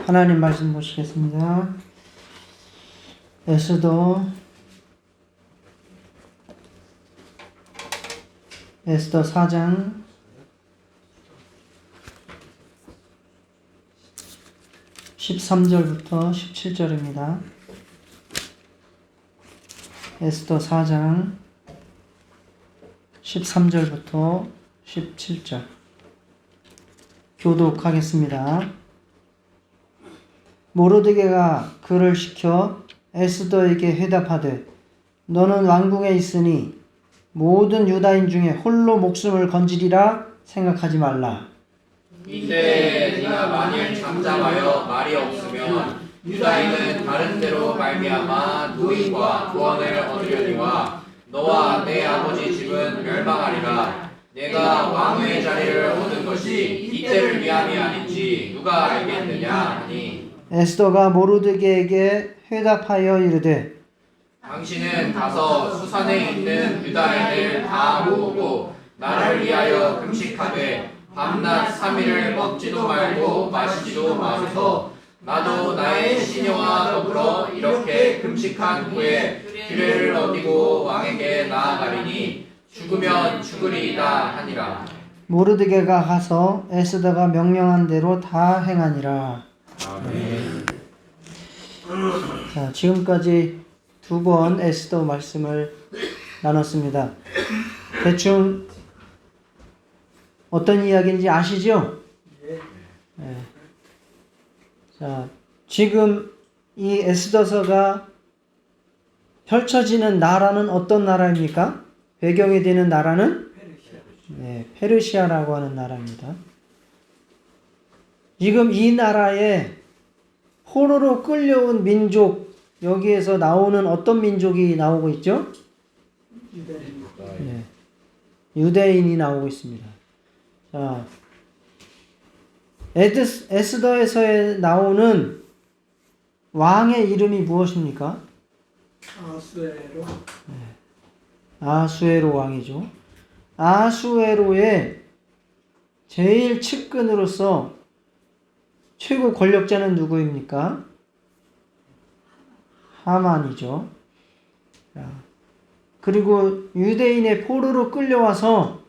하나님 말씀 보시겠습니다. 에스더 4장 13절부터 17절입니다. 에스더 4장 13절부터 17절 교독하겠습니다. 모르드게가 그를 시켜 에스더에게 회답하되 너는 왕궁에 있으니 모든 유다인 중에 홀로 목숨을 건지리라 생각하지 말라. 이때 네가 만일 잠잠하여 말이 없으면 유다인은 다른 데로 말미암아 누이와 구원을 얻으려니와 너와 내 아버지 집은 멸망하리라. 내가 왕의 자리를 얻은 것이 이때를 위함이 아닌지 누가 알겠느냐 하니 에스더가 모르드게에게 회답하여 이르되 당신은 가서 수산에 있는 유다인을 다 모으고 나를 위하여 금식하되 밤낮 3일을 먹지도 말고 마시지도 마소서. 나도 나의 시녀와 더불어 이렇게 금식한 후에 규례를 어기고 왕에게 나아가리니 죽으면 죽으리이다 하니라. 모르드게가 가서 에스더가 명령한 대로 다 행하니라. 아멘. 자, 지금까지 두 번 에스더 말씀을 나눴습니다. 대충 어떤 이야기인지 아시죠? 네. 자, 지금 이 에스더서가 펼쳐지는 나라는 어떤 나라입니까? 배경이 되는 나라는 페르시아라고 하는 나라입니다. 지금 이 나라에 포로로 끌려온 민족, 여기에서 나오는 어떤 민족이 나오고 있죠? 유대인이 나오고 있습니다. 자, 에스더에서 나오는 왕의 이름이 무엇입니까? 아수에로 왕이죠. 아수에로의 제일 측근으로서 최고 권력자는 누구입니까? 하만이죠. 그리고 유대인의 포로로 끌려와서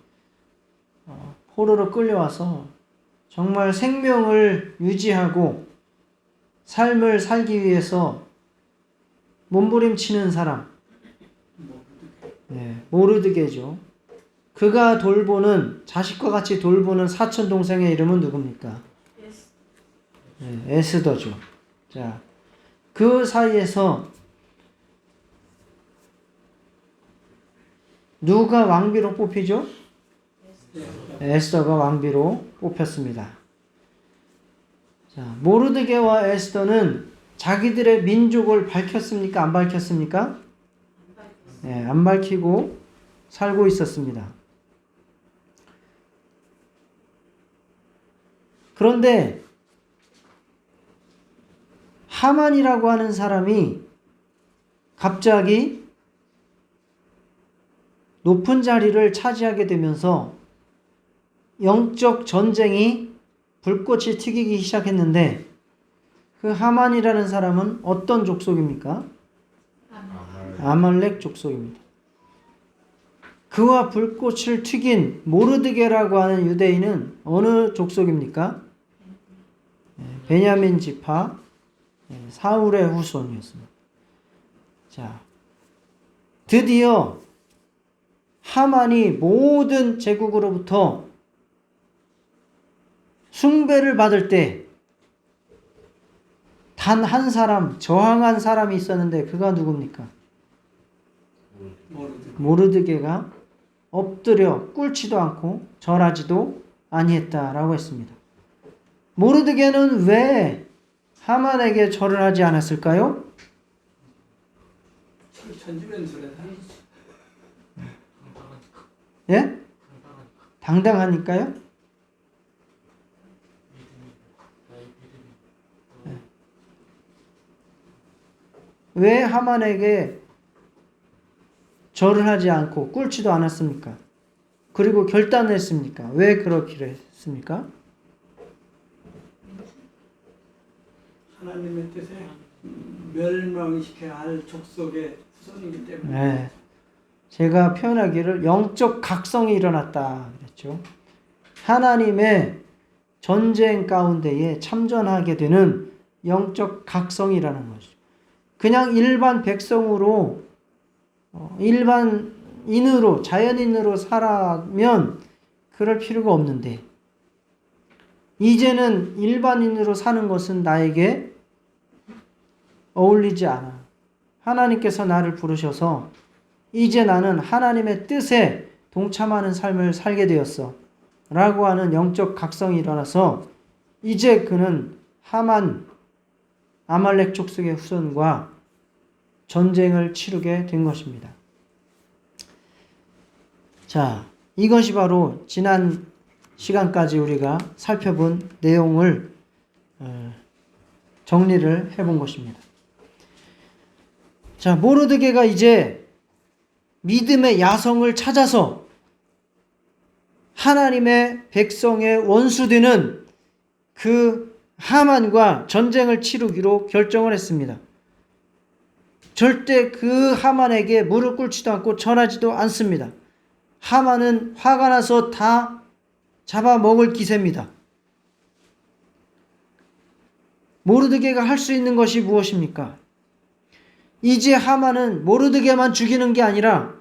정말 생명을 유지하고 삶을 살기 위해서 몸부림치는 사람, 모르드게죠. 그가 돌보는, 자식과 같이 돌보는 사촌 동생의 이름은 누굽니까? 에스더죠. 자, 그 사이에서 누가 왕비로 뽑히죠? 에스더가 왕비로 뽑혔습니다. 자, 모르드게와 에스더는 자기들의 민족을 밝혔습니까? 안 밝혔습니까? 안 밝히고 살고 있었습니다. 그런데 하만이라고 하는 사람이 갑자기 높은 자리를 차지하게 되면서 영적 전쟁이 불꽃이 튀기기 시작했는데 그 하만이라는 사람은 어떤 족속입니까? 아말렉 족속입니다. 그와 불꽃을 튀긴 모르드게라고 하는 유대인은 어느 족속입니까? 베냐민 지파 사울의 후손이었습니다. 자, 드디어 하만이 모든 제국으로부터 숭배를 받을 때 단 한 사람, 저항한 사람이 있었는데 그가 누굽니까? 모르드게가 엎드려 꿇지도 않고 절하지도 아니했다라고 했습니다. 모르드게는 왜 하만에게 절을 하지 않았을까요? 예? 당당하니까요? 왜 하만에게 절을 하지 않고 꿇지도 않았습니까? 그리고 결단을 했습니까? 왜 그렇게 했습니까? 하나님의 뜻에 멸망시켜야 할 족속의 후손이기 때문에 네. 제가 표현하기를 영적 각성이 일어났다 그랬죠. 하나님의 전쟁 가운데에 참전하게 되는 영적 각성이라는 것이죠. 그냥 일반 백성으로 일반인으로 자연인으로 살아면 그럴 필요가 없는데 이제는 일반인으로 사는 것은 나에게 어울리지 않아. 하나님께서 나를 부르셔서 이제 나는 하나님의 뜻에 동참하는 삶을 살게 되었어 라고 하는 영적 각성이 일어나서 이제 그는 하만 아말렉 족속의 후손과 전쟁을 치르게 된 것입니다. 자, 이것이 바로 지난 시간까지 우리가 살펴본 내용을 정리를 해본 것입니다. 자, 모르드게가 이제 믿음의 야성을 찾아서 하나님의 백성의 원수되는 그 하만과 전쟁을 치르기로 결정을 했습니다. 절대 그 하만에게 무릎 꿇지도 않고 전하지도 않습니다. 하만은 화가 나서 다 잡아먹을 기세입니다. 모르드게가 할 수 있는 것이 무엇입니까? 이제 하만은 모르드게만 죽이는 게 아니라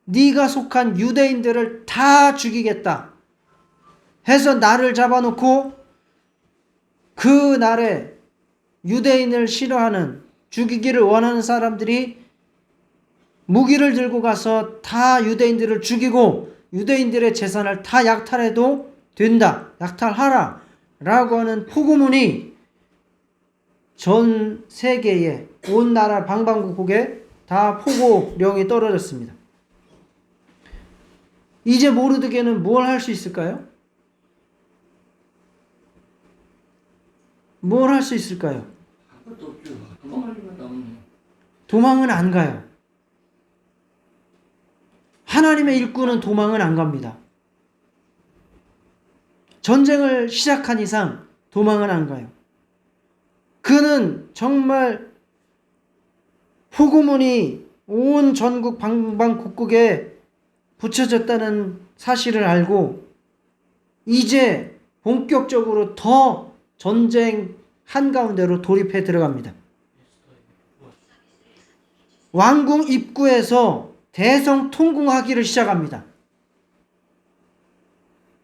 네가 속한 유대인들을 다 죽이겠다 해서 나를 잡아놓고 그 날에 유대인을 싫어하는 죽이기를 원하는 사람들이 무기를 들고 가서 다 유대인들을 죽이고 유대인들의 재산을 다 약탈해도 된다. 약탈하라. 라고 하는 포고문이 전 세계에 온 나라 방방곡곡에 다 포고령이 떨어졌습니다. 이제 모르드게는 뭘 할 수 있을까요? 뭘 할 수 있을까요? 아무것도 없죠. 도망가기만 나오네. 도망은 안 가요. 하나님의 일꾼은 도망은 안 갑니다. 전쟁을 시작한 이상 도망은 안 가요. 그는 정말 포고문이 온 전국 방방곡곡에 붙여졌다는 사실을 알고 이제 본격적으로 더 전쟁 한가운데로 돌입해 들어갑니다. 왕궁 입구에서 대성통곡하기를 시작합니다.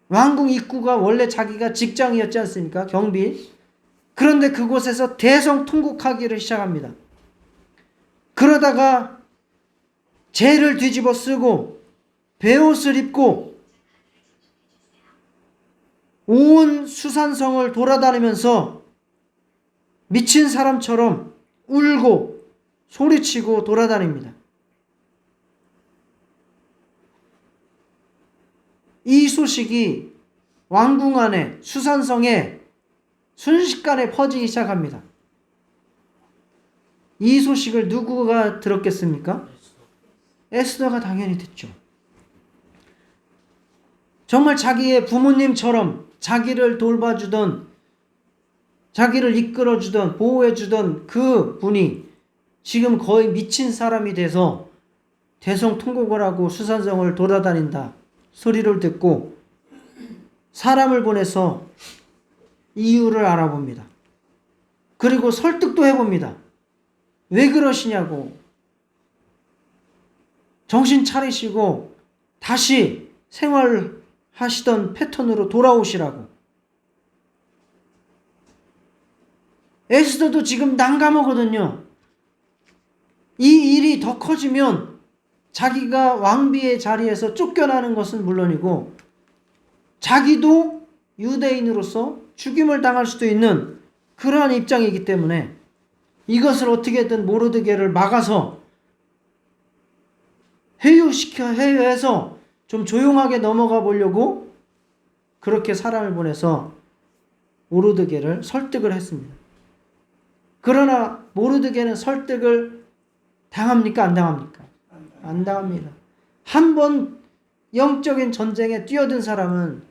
왕궁 입구가 원래 자기가 직장이었지 않습니까? 경비. 그런데 그곳에서 대성통곡하기를 시작합니다. 그러다가 재를 뒤집어 쓰고 베옷을 입고 온 수산성을 돌아다니면서 미친 사람처럼 울고 소리치고 돌아다닙니다. 이 소식이 왕궁 안에 수산성에 순식간에 퍼지기 시작합니다. 이 소식을 누구가 들었겠습니까? 에스더가 당연히 듣죠. 정말 자기의 부모님처럼 자기를 돌봐주던, 자기를 이끌어주던, 보호해주던 그 분이 지금 거의 미친 사람이 돼서 대성통곡을 하고 수산성을 돌아다닌다 소리를 듣고 사람을 보내서 이유를 알아봅니다. 그리고 설득도 해봅니다. 왜 그러시냐고. 정신 차리시고 다시 생활하시던 패턴으로 돌아오시라고. 에스더도 지금 난감하거든요. 이 일이 더 커지면 자기가 왕비의 자리에서 쫓겨나는 것은 물론이고 자기도 유대인으로서 죽임을 당할 수도 있는 그러한 입장이기 때문에 이것을 어떻게든 모르드게를 막아서 회유해서 좀 조용하게 넘어가 보려고 그렇게 사람을 보내서 모르드게를 설득을 했습니다. 그러나 모르드게는 설득을 당합니까? 안 당합니까? 안 당합니다. 한 번 영적인 전쟁에 뛰어든 사람은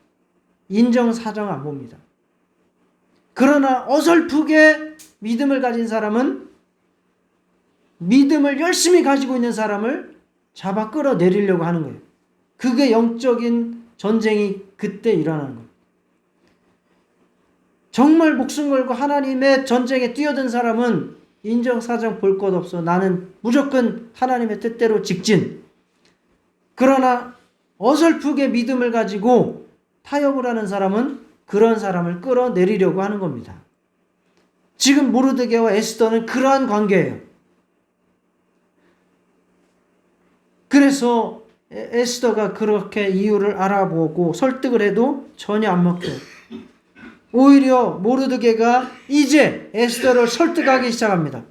인정사정 안 봅니다. 그러나 어설프게 믿음을 가진 사람은 믿음을 열심히 가지고 있는 사람을 잡아 끌어내리려고 하는 거예요. 그게 영적인 전쟁이 그때 일어나는 거예요. 정말 목숨 걸고 하나님의 전쟁에 뛰어든 사람은 인정사정 볼 것 없어. 나는 무조건 하나님의 뜻대로 직진. 그러나 어설프게 믿음을 가지고 타협을 하는 사람은 그런 사람을 끌어내리려고 하는 겁니다. 지금 모르드게와 에스더는 그러한 관계예요. 그래서 에스더가 그렇게 이유를 알아보고 설득을 해도 전혀 안 먹혀요. 오히려 모르드게가 이제 에스더를 설득하기 시작합니다.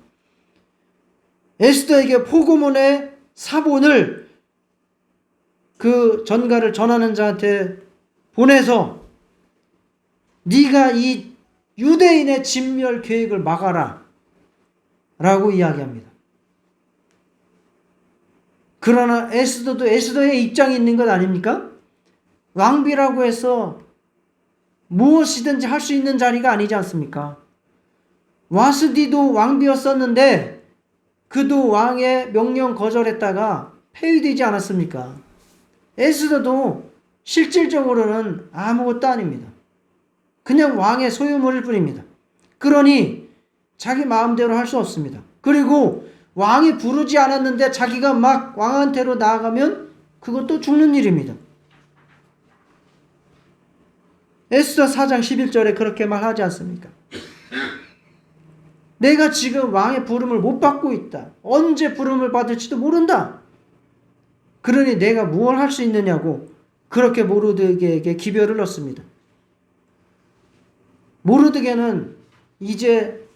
에스더에게 포고문의 사본을 그 전가를 전하는 자한테 보내서 네가 이 유대인의 진멸 계획을 막아라 라고 이야기합니다. 그러나 에스더도 에스더의 입장이 있는 것 아닙니까? 왕비라고 해서 무엇이든지 할 수 있는 자리가 아니지 않습니까? 와스디도 왕비였었는데 그도 왕의 명령 거절했다가 폐위되지 않았습니까? 에스더도 실질적으로는 아무것도 아닙니다. 그냥 왕의 소유물일 뿐입니다. 그러니 자기 마음대로 할 수 없습니다. 그리고 왕이 부르지 않았는데 자기가 막 왕한테로 나아가면 그것도 죽는 일입니다. 에스더 4장 11절에 그렇게 말하지 않습니까? 내가 지금 왕의 부름을 못 받고 있다. 언제 부름을 받을지도 모른다. 그러니 내가 무엇을 할 수 있느냐고 그렇게 모르드게에게 기별을 넣습니다. 모르드게는 이제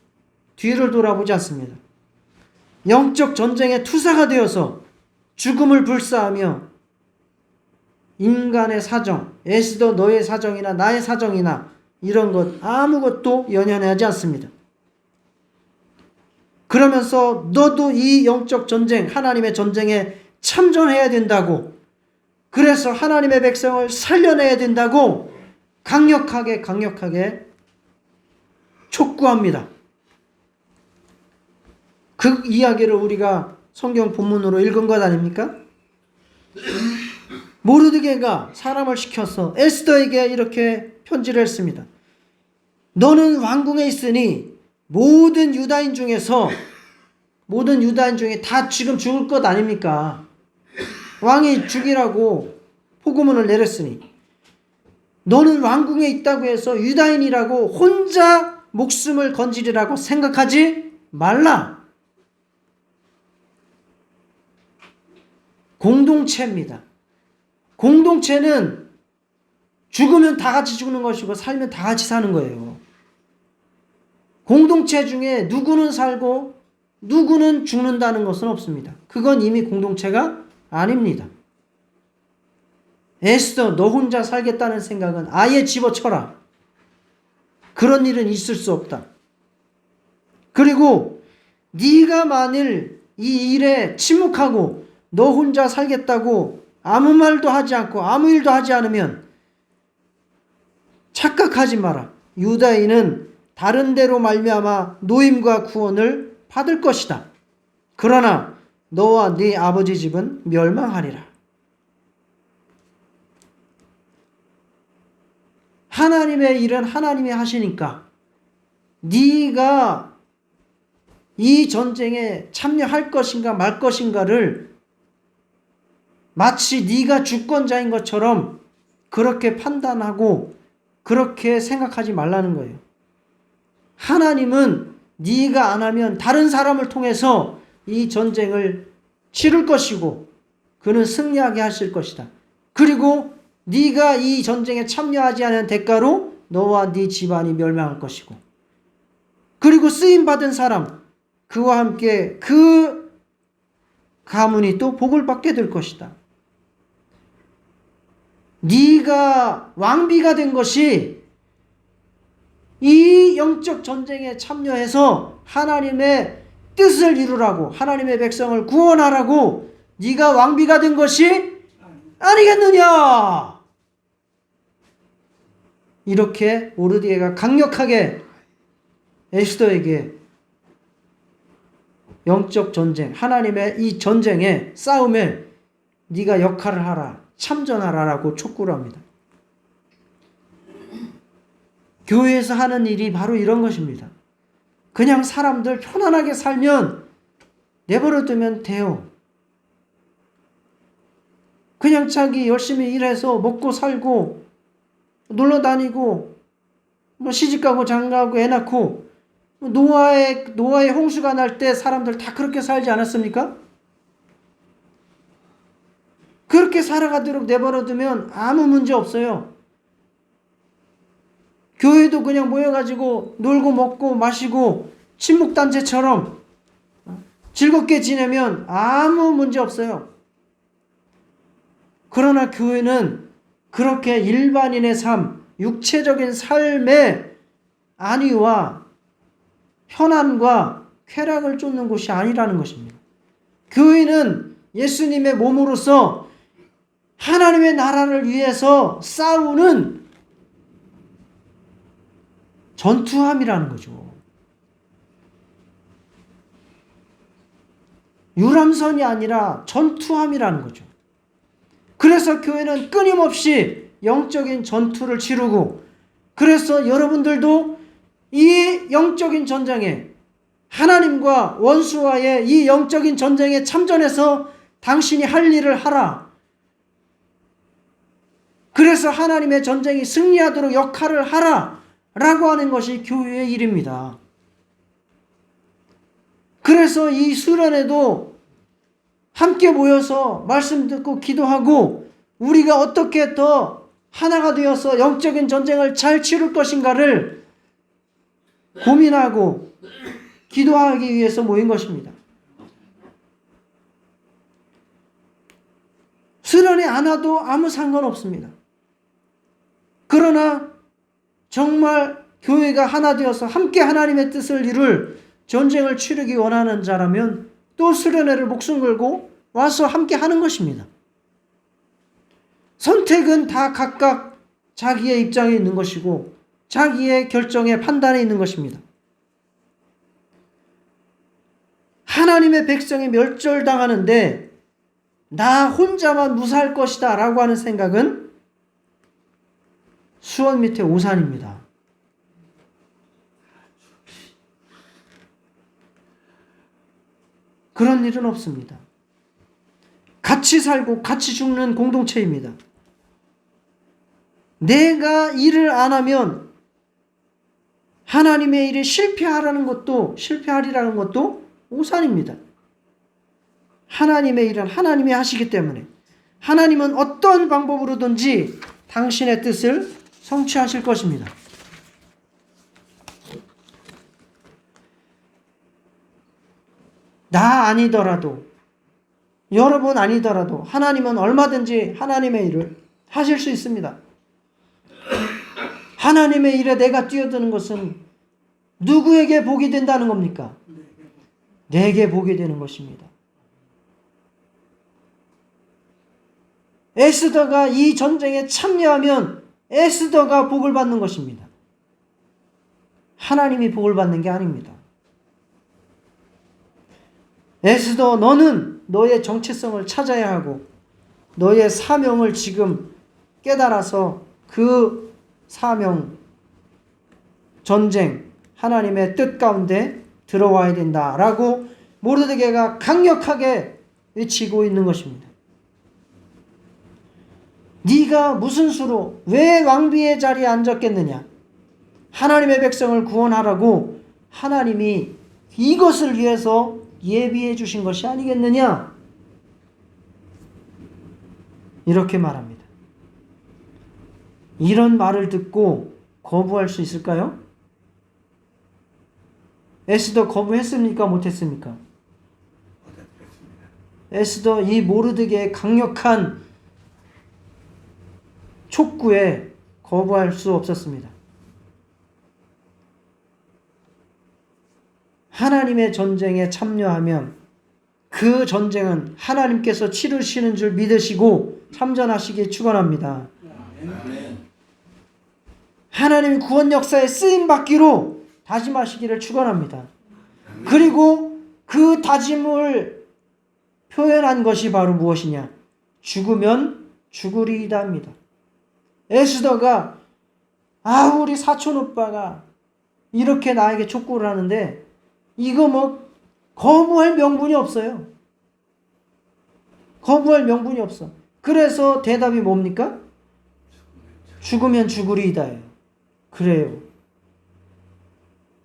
뒤를 돌아보지 않습니다. 영적 전쟁의 투사가 되어서 죽음을 불사하며 인간의 사정, 에스더 너의 사정이나 나의 사정이나 이런 것 아무것도 연연하지 않습니다. 그러면서 너도 이 영적 전쟁, 하나님의 전쟁에 참전해야 된다고, 그래서 하나님의 백성을 살려내야 된다고 강력하게 촉구합니다. 그 이야기를 우리가 성경 본문으로 읽은 것 아닙니까? 모르드게가 사람을 시켜서 에스더에게 이렇게 편지를 했습니다. 너는 왕궁에 있으니 모든 유다인 중에 다 지금 죽을 것 아닙니까? 왕이 죽이라고 포고문을 내렸으니 너는 왕궁에 있다고 해서 유다인이라고 혼자 목숨을 건지리라고 생각하지 말라. 공동체입니다. 공동체는 죽으면 다 같이 죽는 것이고 살면 다 같이 사는 거예요. 공동체 중에 누구는 살고 누구는 죽는다는 것은 없습니다. 그건 이미 공동체가 아닙니다. 에스더 너 혼자 살겠다는 생각은 아예 집어쳐라. 그런 일은 있을 수 없다. 그리고 네가 만일 이 일에 침묵하고 너 혼자 살겠다고 아무 말도 하지 않고 아무 일도 하지 않으면 착각하지 마라. 유다인은 다른 데로 말미암아 노임과 구원을 받을 것이다. 그러나 너와 네 아버지 집은 멸망하리라. 하나님의 일은 하나님이 하시니까 네가 이 전쟁에 참여할 것인가 말 것인가를 마치 네가 주권자인 것처럼 그렇게 판단하고 그렇게 생각하지 말라는 거예요. 하나님은 네가 안 하면 다른 사람을 통해서 이 전쟁을 치를 것이고 그는 승리하게 하실 것이다. 그리고 네가 이 전쟁에 참여하지 않은 대가로 너와 네 집안이 멸망할 것이고, 그리고 쓰임받은 사람, 그와 함께 그 가문이 또 복을 받게 될 것이다. 네가 왕비가 된 것이 이 영적 전쟁에 참여해서 하나님의 뜻을 이루라고, 하나님의 백성을 구원하라고 네가 왕비가 된 것이 아니겠느냐. 이렇게 모르드게가 강력하게 에스더에게 영적 전쟁, 하나님의 이 전쟁에 싸움에 네가 역할을 하라, 참전하라라고 촉구를 합니다. 교회에서 하는 일이 바로 이런 것입니다. 그냥 사람들 편안하게 살면 내버려 두면 돼요. 그냥 자기 열심히 일해서 먹고 살고 놀러 다니고 뭐 시집가고 장가가고 애 낳고 노아의 홍수가 날 때 사람들 다 그렇게 살지 않았습니까? 그렇게 살아가도록 내버려 두면 아무 문제 없어요. 교회도 그냥 모여가지고 놀고 먹고 마시고 친목단체처럼 즐겁게 지내면 아무 문제 없어요. 그러나 교회는 그렇게 일반인의 삶, 육체적인 삶의 안위와 편안과 쾌락을 쫓는 곳이 아니라는 것입니다. 교회는 예수님의 몸으로서 하나님의 나라를 위해서 싸우는 전투함이라는 거죠. 유람선이 아니라 전투함이라는 거죠. 그래서 교회는 끊임없이 영적인 전투를 치르고, 그래서 여러분들도 이 영적인 전쟁에, 하나님과 원수와의 이 영적인 전쟁에 참전해서 당신이 할 일을 하라. 그래서 하나님의 전쟁이 승리하도록 역할을 하라 라고 하는 것이 교회의 일입니다. 그래서 이 수련회도 함께 모여서 말씀 듣고 기도하고 우리가 어떻게 더 하나가 되어서 영적인 전쟁을 잘 치를 것인가를 고민하고 기도하기 위해서 모인 것입니다. 수련회 안 와도 아무 상관없습니다. 그러나 정말 교회가 하나 되어서 함께 하나님의 뜻을 이룰 전쟁을 치르기 원하는 자라면 또 수련회를 목숨 걸고 와서 함께 하는 것입니다. 선택은 다 각각 자기의 입장에 있는 것이고 자기의 결정에 판단에 있는 것입니다. 하나님의 백성이 멸절당하는데 나 혼자만 무사할 것이다 라고 하는 생각은 수원 밑에 오산입니다. 그런 일은 없습니다. 같이 살고 같이 죽는 공동체입니다. 내가 일을 안 하면 하나님의 일이 실패하리라는 것도 오산입니다. 하나님의 일은 하나님이 하시기 때문에 하나님은 어떤 방법으로든지 당신의 뜻을 성취하실 것입니다. 나 아니더라도, 여러분 아니더라도 하나님은 얼마든지 하나님의 일을 하실 수 있습니다. 하나님의 일에 내가 뛰어드는 것은 누구에게 복이 된다는 겁니까? 내게 복이 되는 것입니다. 에스더가 이 전쟁에 참여하면 에스더가 복을 받는 것입니다. 하나님이 복을 받는 게 아닙니다. 에스더, 너는 너의 정체성을 찾아야 하고 너의 사명을 지금 깨달아서 그 사명, 전쟁, 하나님의 뜻 가운데 들어와야 된다라고 모르드게가 강력하게 외치고 있는 것입니다. 네가 무슨 수로 왜 왕비의 자리에 앉았겠느냐? 하나님의 백성을 구원하라고 하나님이 이것을 위해서 예비해 주신 것이 아니겠느냐? 이렇게 말합니다. 이런 말을 듣고 거부할 수 있을까요? 에스더 거부했습니까? 못했습니까? 에스더 이 모르드게의 강력한 촉구에 거부할 수 없었습니다. 하나님의 전쟁에 참여하면 그 전쟁은 하나님께서 치르시는 줄 믿으시고 참전하시기 축원합니다. 하나님 구원 역사에 쓰임 받기로 다짐하시기를 축원합니다. 그리고 그 다짐을 표현한 것이 바로 무엇이냐? 죽으면 죽으리이다 합니다. 에스더가 우리 사촌 오빠가 이렇게 나에게 촉구를 하는데 이거 뭐 거부할 명분이 없어요. 거부할 명분이 없어. 그래서 대답이 뭡니까? 죽으면 죽으리이다예요. 그래요.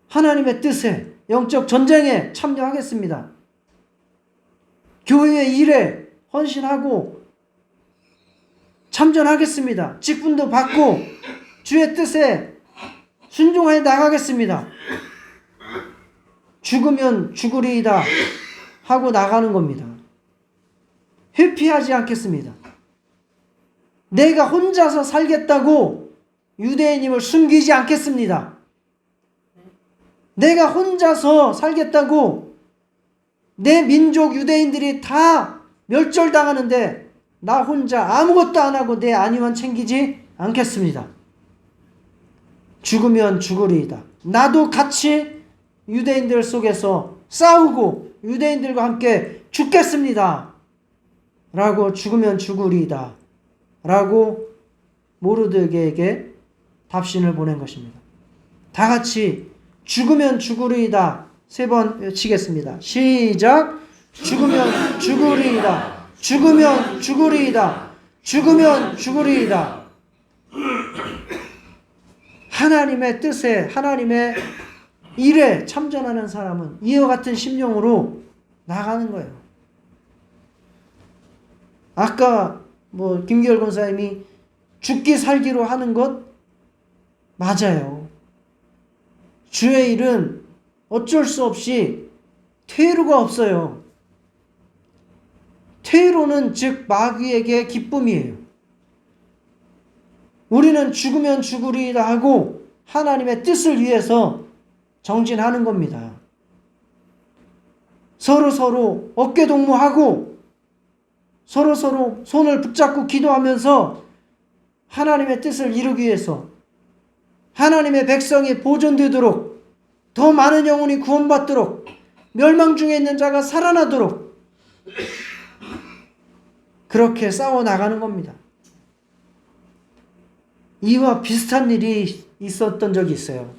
하나님의 뜻에, 영적 전쟁에 참여하겠습니다. 교회의 일에 헌신하고 참전하겠습니다. 직분도 받고 주의 뜻에 순종하여 나가겠습니다. 죽으면 죽으리이다 하고 나가는 겁니다. 회피하지 않겠습니다. 내가 혼자서 살겠다고 유대인임을 숨기지 않겠습니다. 내가 혼자서 살겠다고 내 민족 유대인들이 다 멸절당하는데 나 혼자 아무것도 안 하고 내 안위만 챙기지 않겠습니다. 죽으면 죽으리이다. 나도 같이 유대인들 속에서 싸우고 유대인들과 함께 죽겠습니다. 라고 죽으면 죽으리이다. 라고 모르드게에게 답신을 보낸 것입니다. 다 같이 죽으면 죽으리이다. 3번 외치겠습니다. 시작. 죽으면 죽으리이다. 죽으면 죽으리이다. 죽으면 죽으리이다. 하나님의 뜻에, 하나님의 일에 참전하는 사람은 이와 같은 심령으로 나가는 거예요. 아까 김기열 권사님이 죽기 살기로 하는 것 맞아요. 주의 일은 어쩔 수 없이 퇴로가 없어요. 퇴로는 즉 마귀에게 기쁨이에요. 우리는 죽으면 죽으리이다 하고 하나님의 뜻을 위해서 정진하는 겁니다. 서로 어깨동무하고 서로 손을 붙잡고 기도하면서 하나님의 뜻을 이루기 위해서 하나님의 백성이 보존되도록 더 많은 영혼이 구원받도록 멸망 중에 있는 자가 살아나도록 그렇게 싸워나가는 겁니다. 이와 비슷한 일이 있었던 적이 있어요.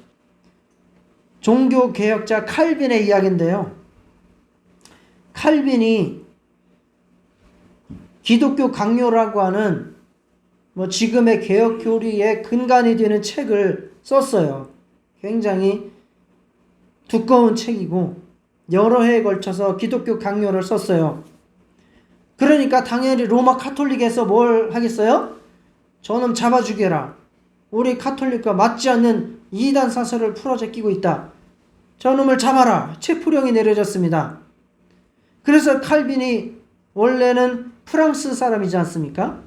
종교개혁자 칼빈의 이야기인데요. 칼빈이 기독교 강요라고 하는 지금의 개혁 교리의 근간이 되는 책을 썼어요. 굉장히 두꺼운 책이고 여러 해에 걸쳐서 기독교 강요를 썼어요. 그러니까 당연히 로마 카톨릭에서 뭘 하겠어요? 저놈 잡아 죽여라. 우리 카톨릭과 맞지 않는 이단 사설을 풀어제끼고 있다. 저놈을 잡아라. 체포령이 내려졌습니다. 그래서 칼빈이 원래는 프랑스 사람이지 않습니까?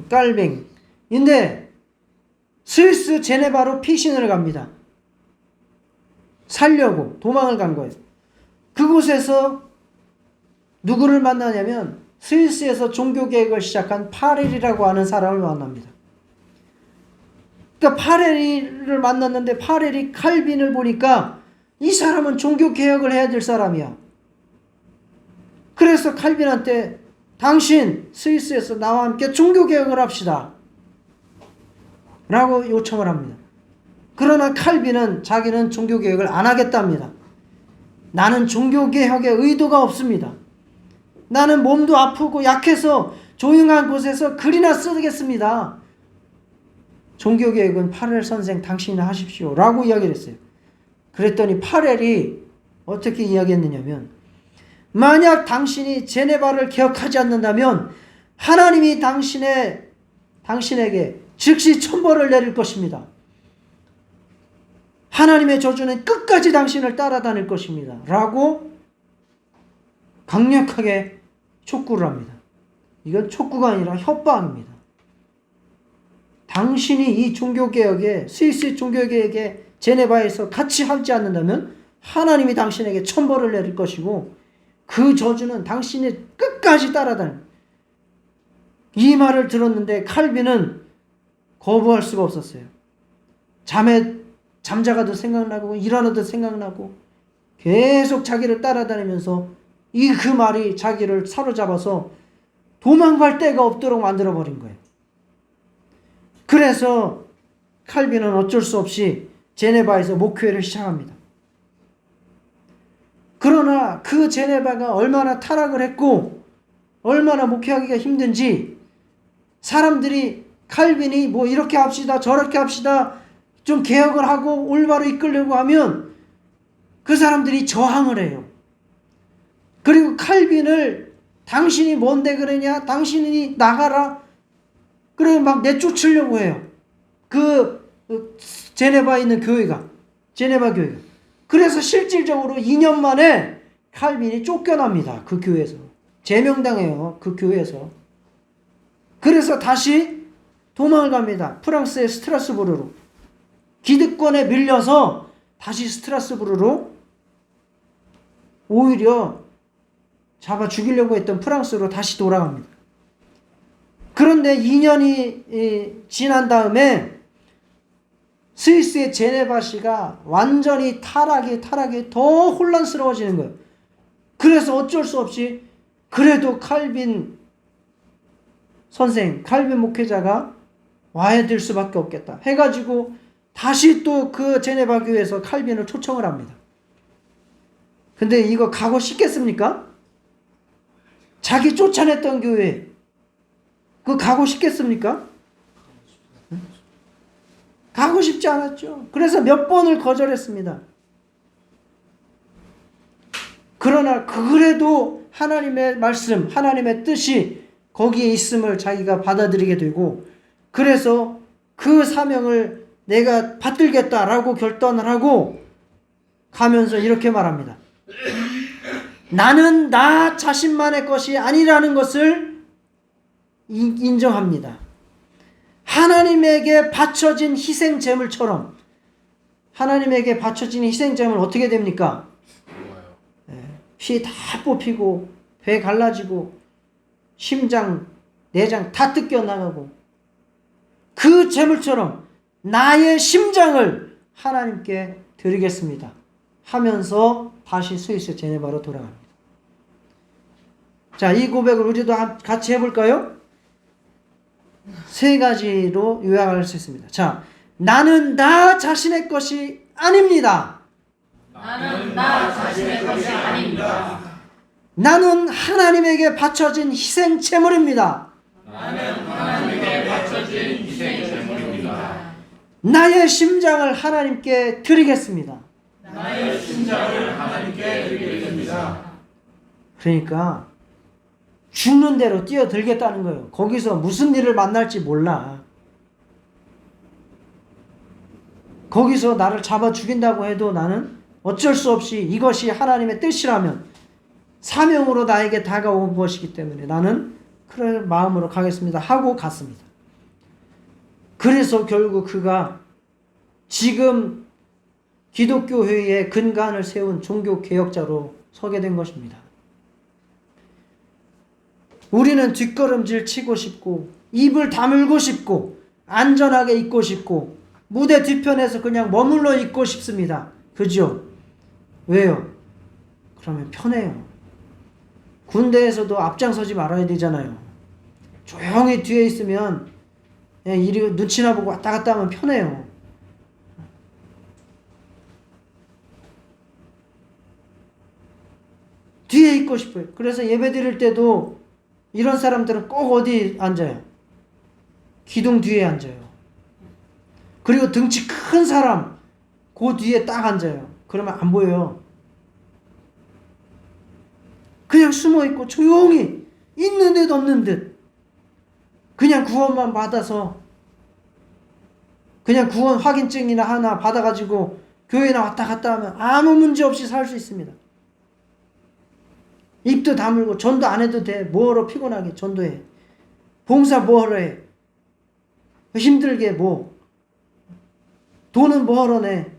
깔뱅인데 스위스 제네바로 피신을 갑니다. 살려고 도망을 간 거예요. 그곳에서 누구를 만나냐면 스위스에서 종교개혁을 시작한 파렐이라고 하는 사람을 만납니다. 그러니까 파렐을 만났는데 파렐이 칼빈을 보니까 이 사람은 종교개혁을 해야 될 사람이야. 그래서 칼빈한테 당신 스위스에서 나와 함께 종교개혁을 합시다. 라고 요청을 합니다. 그러나 칼빈은 자기는 종교개혁을 안 하겠답니다. 나는 종교개혁의 의도가 없습니다. 나는 몸도 아프고 약해서 조용한 곳에서 글이나 쓰겠습니다. 종교개혁은 파렐 선생 당신이 하십시오. 라고 이야기를 했어요. 그랬더니 파렐이 어떻게 이야기했느냐면 만약 당신이 제네바를 개혁하지 않는다면 하나님이 당신에게 즉시 천벌을 내릴 것입니다. 하나님의 저주는 끝까지 당신을 따라다닐 것입니다. 라고 강력하게 촉구를 합니다. 이건 촉구가 아니라 협박입니다. 당신이 이 종교개혁에 스위스 종교개혁에 제네바에서 같이 하지 않는다면 하나님이 당신에게 천벌을 내릴 것이고 그 저주는 당신이 끝까지 따라다닐. 이 말을 들었는데 칼빈은 거부할 수가 없었어요. 잠에 잠자가도 생각나고 일어나도 생각나고 계속 자기를 따라다니면서 그 말이 자기를 사로잡아서 도망갈 데가 없도록 만들어버린 거예요. 그래서 칼빈은 어쩔 수 없이 제네바에서 목회를 시작합니다. 그러나 그 제네바가 얼마나 타락을 했고 얼마나 목회하기가 힘든지 사람들이 칼빈이 뭐 이렇게 합시다 저렇게 합시다 좀 개혁을 하고 올바로 이끌려고 하면 그 사람들이 저항을 해요. 그리고 칼빈을 당신이 뭔데 그러냐 당신이 나가라 그래 막 내쫓으려고 해요. 그 제네바에 있는 교회가 제네바 교회가. 그래서 실질적으로 2년 만에 칼빈이 쫓겨납니다. 그 교회에서 제명당해요. 그 교회에서. 그래서 다시 도망을 갑니다. 프랑스의 스트라스부르로. 기득권에 밀려서 다시 스트라스부르로 오히려 잡아 죽이려고 했던 프랑스로 다시 돌아갑니다. 그런데 2년이 지난 다음에 스위스의 제네바시가 완전히 타락이 더 혼란스러워지는 거예요. 그래서 어쩔 수 없이 그래도 칼빈 선생, 칼빈 목회자가 와야 될 수밖에 없겠다 해가지고 다시 또 그 제네바 교회에서 칼빈을 초청을 합니다. 근데 이거 가고 싶겠습니까? 자기 쫓아냈던 교회 그거 가고 싶겠습니까? 가고 싶지 않았죠. 그래서 몇 번을 거절했습니다. 그러나 그래도 하나님의 말씀, 하나님의 뜻이 거기에 있음을 자기가 받아들이게 되고 그래서 그 사명을 내가 받들겠다라고 결단을 하고 가면서 이렇게 말합니다. 나는 나 자신만의 것이 아니라는 것을 인정합니다. 하나님에게 바쳐진 희생제물처럼 하나님에게 바쳐진 희생제물 어떻게 됩니까? 피 다 뽑히고 배 갈라지고 심장, 내장 다 뜯겨나가고 그 제물처럼 나의 심장을 하나님께 드리겠습니다 하면서 다시 스위스 제네바로 돌아갑니다. 자, 이 고백을 우리도 같이 해볼까요? 세 가지로 요약할 수 있습니다. 자, 나는 나 자신의 것이 아닙니다. 나는 나 자신의 것이 아닙니다. 나는 하나님에게 바쳐진 희생 제물입니다. 나는 하나님께 바쳐진 희생 제물입니다. 나의 심장을 하나님께 드리겠습니다. 나의 심장을 하나님께 드리겠습니다. 그러니까 죽는 대로 뛰어들겠다는 거예요. 거기서 무슨 일을 만날지 몰라. 거기서 나를 잡아 죽인다고 해도 나는 어쩔 수 없이 이것이 하나님의 뜻이라면 사명으로 나에게 다가온 것이기 때문에 나는 그런 마음으로 가겠습니다 하고 갔습니다. 그래서 결국 그가 지금 기독교회의 근간을 세운 종교개혁자로 서게 된 것입니다. 우리는 뒷걸음질 치고 싶고 입을 다물고 싶고 안전하게 있고 싶고 무대 뒤편에서 그냥 머물러 있고 싶습니다. 그죠? 왜요? 그러면 편해요. 군대에서도 앞장서지 말아야 되잖아요. 조용히 뒤에 있으면 이리 눈치나 보고 왔다 갔다 하면 편해요. 뒤에 있고 싶어요. 그래서 예배 드릴 때도 이런 사람들은 꼭 어디 앉아요? 기둥 뒤에 앉아요. 그리고 등치 큰 사람 그 뒤에 딱 앉아요. 그러면 안 보여요. 그냥 숨어있고 조용히 있는 듯 없는 듯 그냥 구원만 받아서 그냥 구원 확인증이나 하나 받아가지고 교회나 왔다 갔다 하면 아무 문제 없이 살 수 있습니다. 입도 다물고 전도 안 해도 돼. 뭐하러 피곤하게 전도해. 봉사 뭐하러 해. 힘들게 뭐. 돈은 뭐하러 내.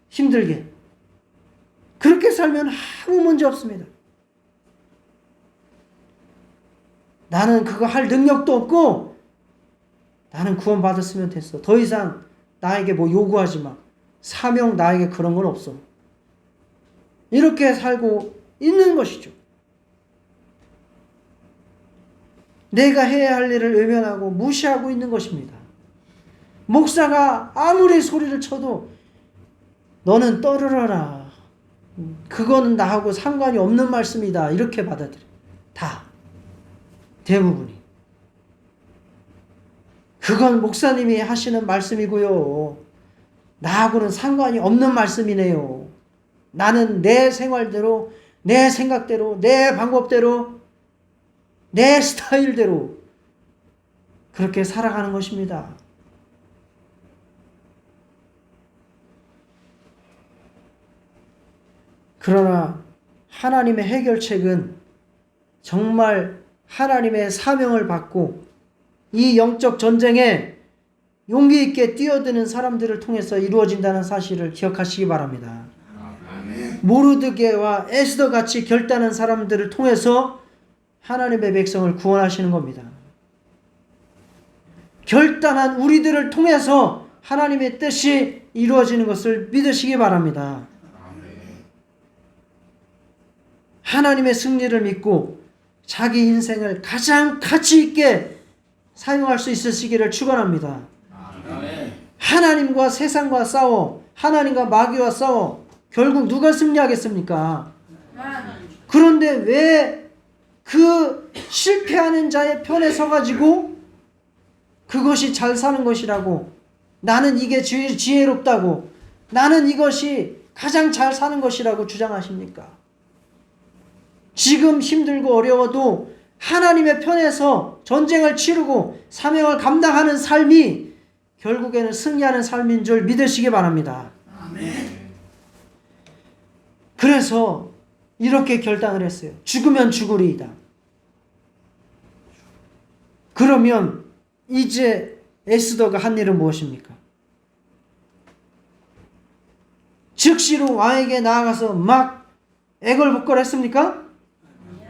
힘들게. 그렇게 살면 아무 문제 없습니다. 나는 그거 할 능력도 없고 나는 구원 받았으면 됐어. 더 이상 나에게 뭐 요구하지 마. 사명 나에게 그런 건 없어. 이렇게 살고 있는 것이죠. 내가 해야 할 일을 외면하고 무시하고 있는 것입니다. 목사가 아무리 소리를 쳐도 너는 떠들어라. 그거는 나하고 상관이 없는 말씀이다. 이렇게 받아들여. 다. 대부분이. 그건 목사님이 하시는 말씀이고요. 나하고는 상관이 없는 말씀이네요. 나는 내 생활대로, 내 생각대로, 내 방법대로, 내 스타일대로 그렇게 살아가는 것입니다. 그러나 하나님의 해결책은 정말 하나님의 사명을 받고 이 영적 전쟁에 용기 있게 뛰어드는 사람들을 통해서 이루어진다는 사실을 기억하시기 바랍니다. 모르드게와 에스더 같이 결단한 사람들을 통해서 하나님의 백성을 구원하시는 겁니다. 결단한 우리들을 통해서 하나님의 뜻이 이루어지는 것을 믿으시기 바랍니다. 하나님의 승리를 믿고 자기 인생을 가장 가치 있게 사용할 수 있으시기를 축원합니다. 하나님과 세상과 싸워, 하나님과 마귀와 싸워 결국 누가 승리하겠습니까? 그런데 왜 그 실패하는 자의 편에 서가지고 그것이 잘 사는 것이라고, 나는 이게 지혜롭다고, 나는 이것이 가장 잘 사는 것이라고 주장하십니까? 지금 힘들고 어려워도 하나님의 편에서 전쟁을 치르고 사명을 감당하는 삶이 결국에는 승리하는 삶인 줄 믿으시기 바랍니다. 그래서 이렇게 결단을 했어요. 죽으면 죽으리이다. 그러면 이제 에스더가 한 일은 무엇입니까? 즉시로 왕에게 나아가서 막 애걸복걸했습니까?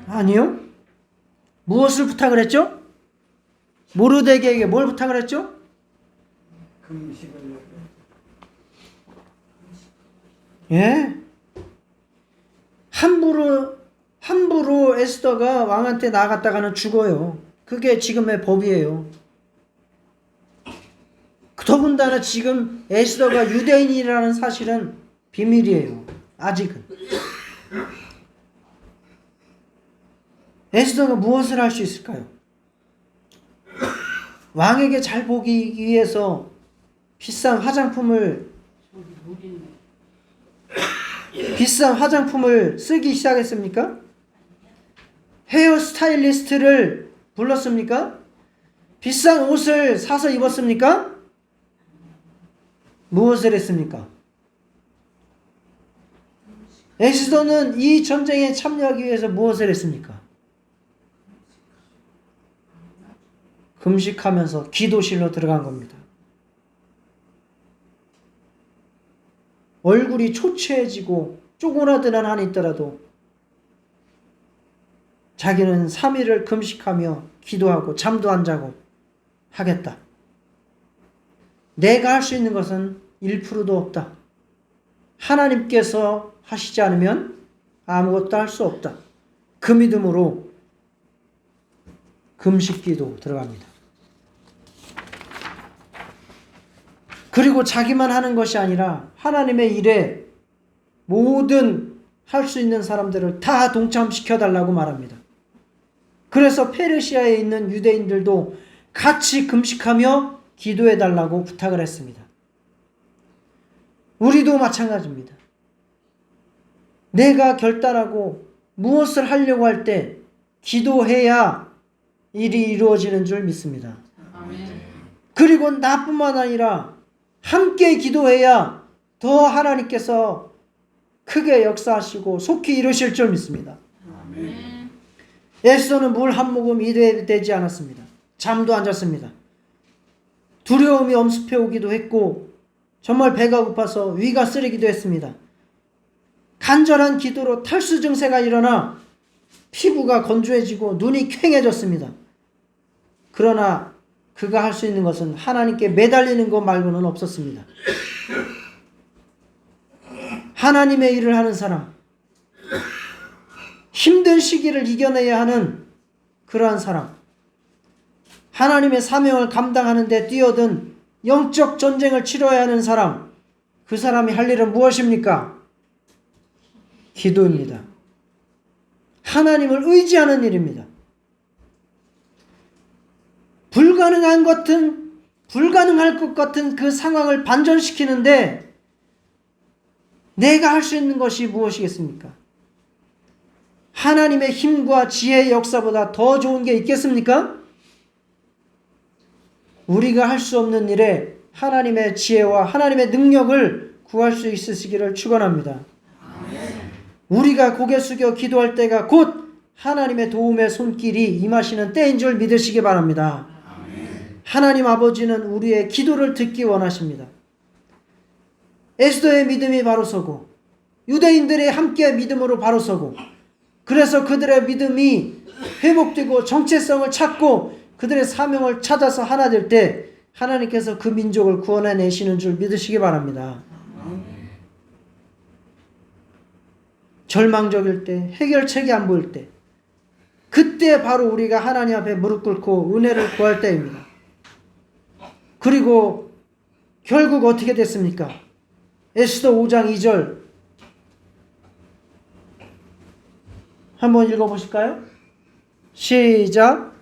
아니요. 무엇을 부탁을 했죠? 모르드게에게 뭘 부탁을 했죠? 금식을 예. 함부로 에스더가 왕한테 나갔다가는 죽어요. 그게 지금의 법이에요. 더군다나 지금 에스더가 유대인이라는 사실은 비밀이에요. 아직은. 에스더가 무엇을 할 수 있을까요? 왕에게 잘 보기 위해서 비싼 화장품을 쓰기 시작했습니까? 헤어 스타일리스트를 불렀습니까? 비싼 옷을 사서 입었습니까? 무엇을 했습니까? 에스더는 이 전쟁에 참여하기 위해서 무엇을 했습니까? 금식하면서 기도실로 들어간 겁니다. 얼굴이 초췌해지고 쪼그라드는 한이 있더라도 자기는 3일을 금식하며 기도하고 잠도 안 자고 하겠다. 내가 할 수 있는 것은 1%도 없다. 하나님께서 하시지 않으면 아무것도 할 수 없다. 그 믿음으로 금식기도 들어갑니다. 그리고 자기만 하는 것이 아니라 하나님의 일에 모든 할 수 있는 사람들을 다 동참시켜달라고 말합니다. 그래서 페르시아에 있는 유대인들도 같이 금식하며 기도해달라고 부탁을 했습니다. 우리도 마찬가지입니다. 내가 결단하고 무엇을 하려고 할 때 기도해야 일이 이루어지는 줄 믿습니다. 그리고 나뿐만 아니라 함께 기도해야 더 하나님께서 크게 역사하시고 속히 이루실 줄 믿습니다. 에스더는 물 한 모금 이대되지 않았습니다. 잠도 안 잤습니다. 두려움이 엄습해 오기도 했고 정말 배가 고파서 위가 쓰리기도 했습니다. 간절한 기도로 탈수 증세가 일어나 피부가 건조해지고 눈이 퀭해졌습니다. 그러나 그가 할 수 있는 것은 하나님께 매달리는 것 말고는 없었습니다. 하나님의 일을 하는 사람, 힘든 시기를 이겨내야 하는 그러한 사람, 하나님의 사명을 감당하는 데 뛰어든 영적 전쟁을 치러야 하는 사람, 그 사람이 할 일은 무엇입니까? 기도입니다. 하나님을 의지하는 일입니다. 불가능할 것 같은 그 상황을 반전시키는데 내가 할 수 있는 것이 무엇이겠습니까? 하나님의 힘과 지혜의 역사보다 더 좋은 게 있겠습니까? 우리가 할 수 없는 일에 하나님의 지혜와 하나님의 능력을 구할 수 있으시기를 축원합니다. 우리가 고개 숙여 기도할 때가 곧 하나님의 도움의 손길이 임하시는 때인 줄 믿으시기 바랍니다. 하나님 아버지는 우리의 기도를 듣기 원하십니다. 에스더의 믿음이 바로 서고 유대인들이 함께 믿음으로 바로 서고 그래서 그들의 믿음이 회복되고 정체성을 찾고 그들의 사명을 찾아서 하나 될 때 하나님께서 그 민족을 구원해내시는 줄 믿으시기 바랍니다. 절망적일 때, 해결책이 안 보일 때, 그때 바로 우리가 하나님 앞에 무릎 꿇고 은혜를 구할 때입니다. 그리고 결국 어떻게 됐습니까? 에스더 5장 2절 한번 읽어보실까요? 시작.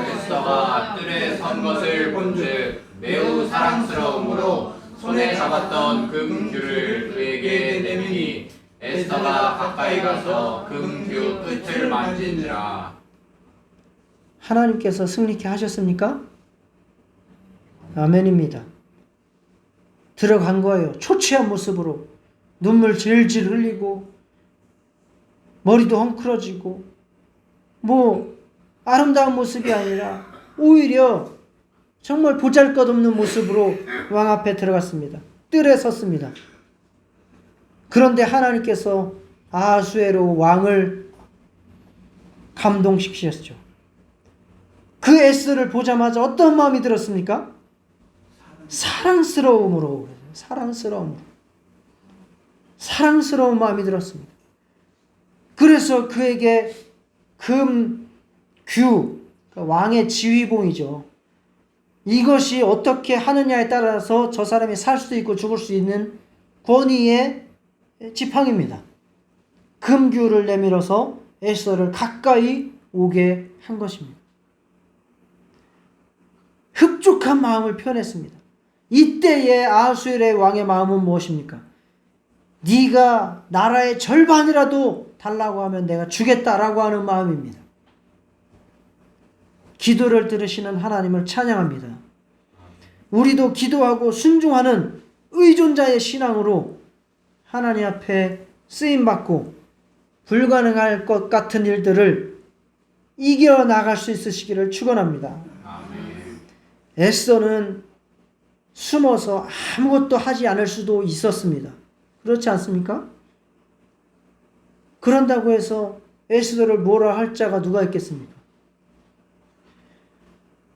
에스더가 뜰에 선 것을 본즉 매우 사랑스러움으로 손에 잡았던 금규를 그에게 내미니 에스더가 가까이 가서 금규 끝을 만진지라. 하나님께서 승리케 하셨습니까? 아멘입니다. 들어간 거예요. 초췌한 모습으로 눈물 질질 흘리고 머리도 헝클어지고 아름다운 모습이 아니라 오히려 정말 보잘것없는 모습으로 왕 앞에 들어갔습니다. 뜰에 섰습니다. 그런데 하나님께서 아하수에로 왕을 감동시키셨죠. 그 에스더를 보자마자 어떤 마음이 들었습니까? 사랑스러운 마음이 들었습니다. 그래서 그에게 금규, 왕의 지휘봉이죠. 이것이 어떻게 하느냐에 따라서 저 사람이 살 수도 있고 죽을 수 있는 권위의 지팡이입니다. 금규를 내밀어서 에스더를 가까이 오게 한 것입니다. 흡족한 마음을 표현했습니다. 이때의 아하수엘의 왕의 마음은 무엇입니까? 네가 나라의 절반이라도 달라고 하면 내가 주겠다라고 하는 마음입니다. 기도를 들으시는 하나님을 찬양합니다. 우리도 기도하고 순종하는 의존자의 신앙으로 하나님 앞에 쓰임받고 불가능할 것 같은 일들을 이겨나갈 수 있으시기를 축원합니다. 에스더는 숨어서 아무것도 하지 않을 수도 있었습니다. 그렇지 않습니까? 그런다고 해서 에스더를 뭐라 할 자가 누가 있겠습니까?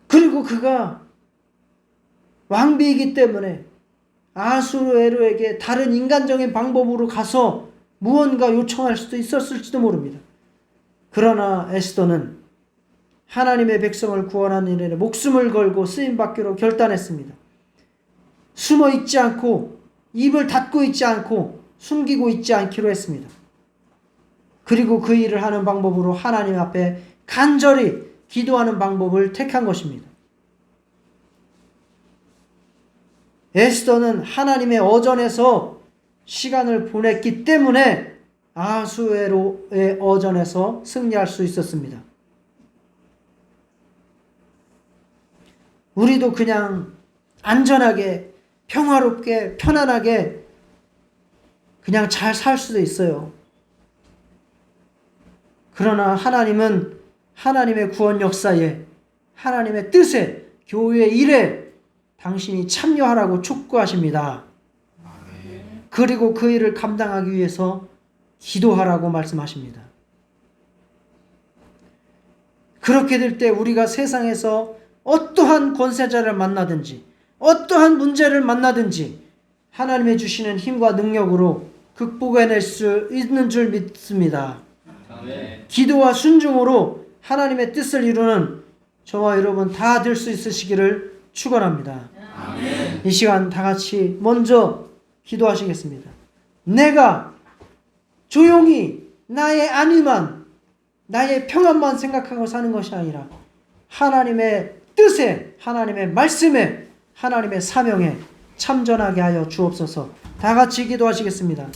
그리고 그가 왕비이기 때문에 아하수에로에게 다른 인간적인 방법으로 가서 무언가 요청할 수도 있었을지도 모릅니다. 그러나 에스더는 하나님의 백성을 구원하는 일에 목숨을 걸고 쓰임받기로 결단했습니다. 숨어 있지 않고 입을 닫고 있지 않고 숨기고 있지 않기로 했습니다. 그리고 그 일을 하는 방법으로 하나님 앞에 간절히 기도하는 방법을 택한 것입니다. 에스더는 하나님의 어전에서 시간을 보냈기 때문에 아하수에로의 어전에서 승리할 수 있었습니다. 우리도 그냥 안전하게 평화롭게 편안하게 그냥 잘 살 수도 있어요. 그러나 하나님은 하나님의 구원 역사에 하나님의 뜻에 교회의 일에 당신이 참여하라고 촉구하십니다. 그리고 그 일을 감당하기 위해서 기도하라고 말씀하십니다. 그렇게 될 때 우리가 세상에서 어떠한 권세자를 만나든지 어떠한 문제를 만나든지 하나님의 주시는 힘과 능력으로 극복해낼 수 있는 줄 믿습니다. 아멘. 기도와 순종으로 하나님의 뜻을 이루는 저와 여러분 다 될 수 있으시기를 축원합니다. 이 시간 다 같이 먼저 기도하시겠습니다. 내가 조용히 나의 안위만, 나의 평안만 생각하고 사는 것이 아니라 하나님의 뜻에, 하나님의 말씀에, 하나님의 사명에 참전하게 하여 주옵소서. 다 같이 기도하시겠습니다.